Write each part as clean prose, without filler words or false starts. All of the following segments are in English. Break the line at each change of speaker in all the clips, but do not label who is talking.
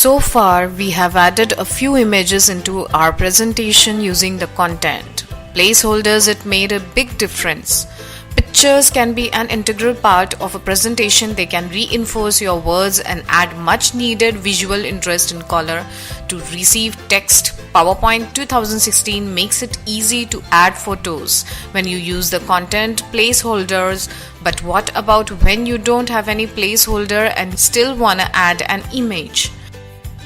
So far, we have added a few images into our presentation using the content. Placeholders, it made a big difference. Pictures can be an integral part of a presentation. They can reinforce your words and add much needed visual interest in color to receive text. PowerPoint 2016 makes it easy to add photos when you use the content placeholders. But what about when you don't have any placeholder and still wanna add an image?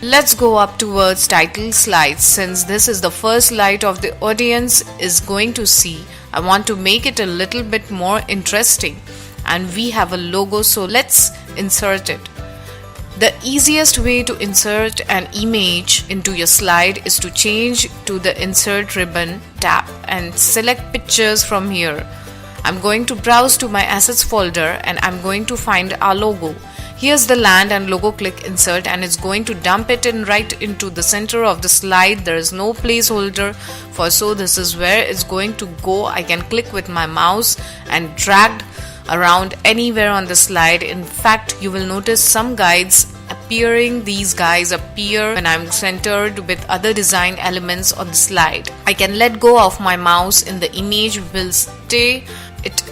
Let's go up towards title slides. Since this is the first slide of the audience is going to see, I want to make it a little bit more interesting, and we have a logo, so let's insert it. The easiest way to insert an image into your slide is to change to the Insert Ribbon tab and select Pictures from here. I'm going to browse to my Assets folder and I'm going to find our logo. Here's the land and logo. Click Insert and it's going to dump it in right into the center of the slide. There is no placeholder so this is where it's going to go. I can click with my mouse and drag around anywhere on the slide. In fact, you will notice some guides appearing. These guides appear when I'm centered with other design elements on the slide. I can let go of my mouse and the image will stay.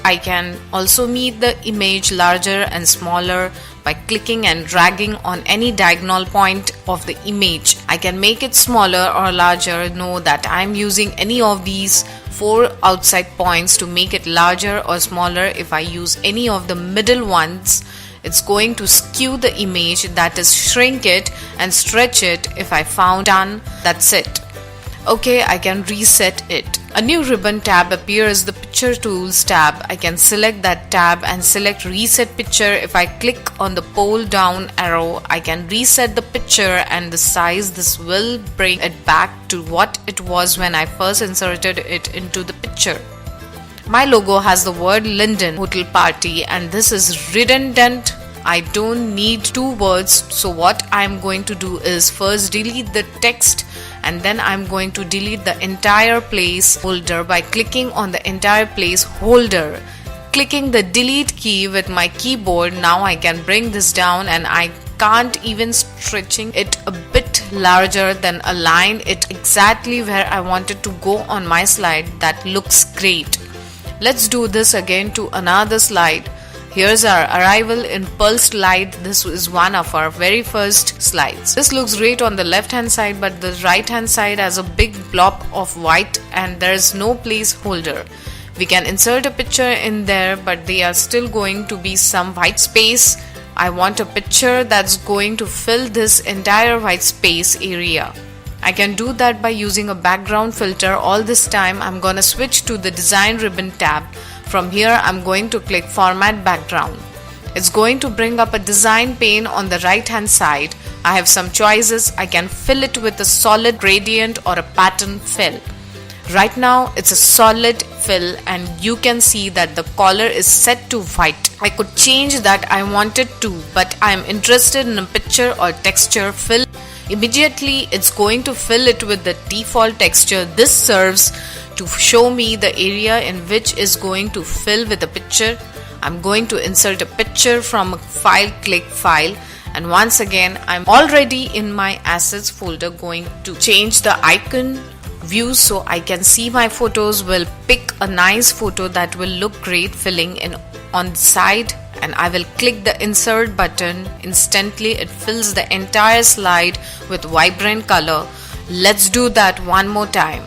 I can also make the image larger and smaller by clicking and dragging on any diagonal point of the image. I can make it smaller or larger. Know that I'm using any of these 4 outside points to make it larger or smaller. If I use any of the middle ones, it's going to skew the image, that is shrink it and stretch it. If I found done, that's it. Okay, I can reset it. A new ribbon tab appears, the Picture Tools tab. I can select that tab and select Reset Picture. If I click on the pull down arrow, I can reset the picture and the size. This will bring it back to what it was when I first inserted it into the picture. My logo has the word Linden Hotel Party and this is redundant. I don't need 2 words, so what I'm going to do is first delete the text and then I'm going to delete the entire placeholder by clicking on the entire placeholder. Clicking the delete key with my keyboard, now I can bring this down and I can't even stretching it a bit larger than align it exactly where I wanted to go on my slide. That looks great. Let's do this again to another slide. Here's our arrival in Pearl slide. This is one of our very first slides. This looks great on the left hand side, but the right hand side has a big blob of white and there is no placeholder. We can insert a picture in there, but they are still going to be some white space. I want a picture that's going to fill this entire white space area. I can do that by using a background filter. All this time I'm gonna switch to the Design Ribbon tab. From here I'm going to click Format Background. It's going to bring up a design pane on the right hand side. I have some choices. I can fill it with a solid gradient or a pattern fill. Right now it's a solid fill and you can see that the color is set to white. I could change that I wanted to, but I am interested in a picture or texture fill. Immediately it's going to fill it with the default texture. This serves to show me the area in which is going to fill with a picture. I'm going to insert a picture from a file, click File, and once again I'm already in my Assets folder. Going to change the icon view so I can see my photos. Will pick a nice photo that will look great filling in on the side and I will click the Insert button. Instantly it fills the entire slide with vibrant color. Let's do that one more time.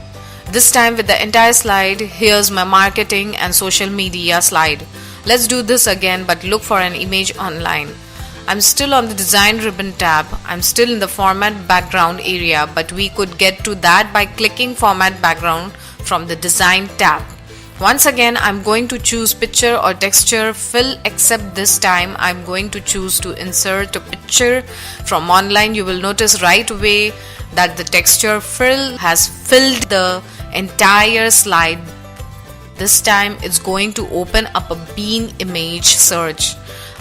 This time with the entire slide. Here's my marketing and social media slide. Let's do this again, but look for an image online. I'm still on the Design Ribbon tab. I'm still in the Format Background area, but we could get to that by clicking Format Background from the Design tab. Once again I'm going to choose Picture or Texture Fill, except this time I'm going to choose to insert a picture from online. You will notice right away that the texture fill has filled the entire slide. This time it's going to open up a bean image search.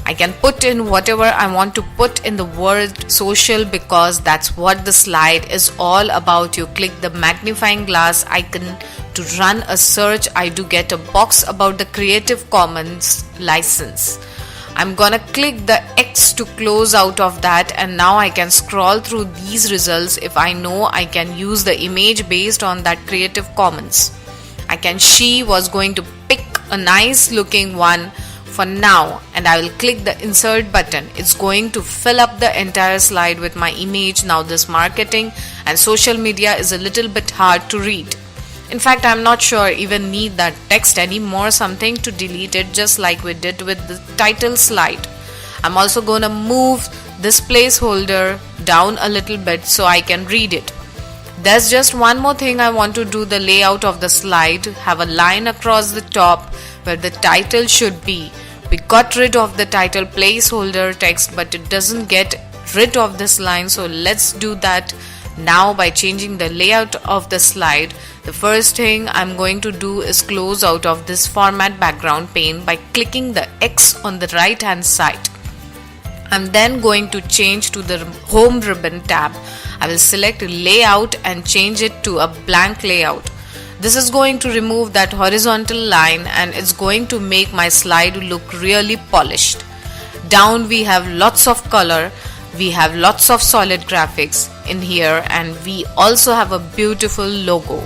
I can put in whatever I want to put in the word social because that's what the slide is all about. You click the magnifying glass icon to run a search. I do get a box about the Creative Commons license. I'm gonna click the X to close out of that, and now I can scroll through these results if I know I can use the image based on that Creative Commons. She was going to pick a nice looking one for now, and I will click the insert button. It's going to fill up the entire slide with my image. Now this marketing and social media is a little bit hard to read. In fact, I'm not sure even need that text anymore, something to delete it just like we did with the title slide. I'm also gonna move this placeholder down a little bit so I can read it. There's just one more thing I want to do: the layout of the slide. Have a line across the top where the title should be. We got rid of the title placeholder text, but it doesn't get rid of this line, so let's do that now by changing the layout of the slide. The first thing I'm going to do is close out of this format background pane by clicking the X on the right hand side. I'm then going to change to the home ribbon tab. I will select layout and change it to a blank layout. This is going to remove that horizontal line, and it's going to make my slide look really polished. Down we have lots of color, we have lots of solid graphics in here, and we also have a beautiful logo.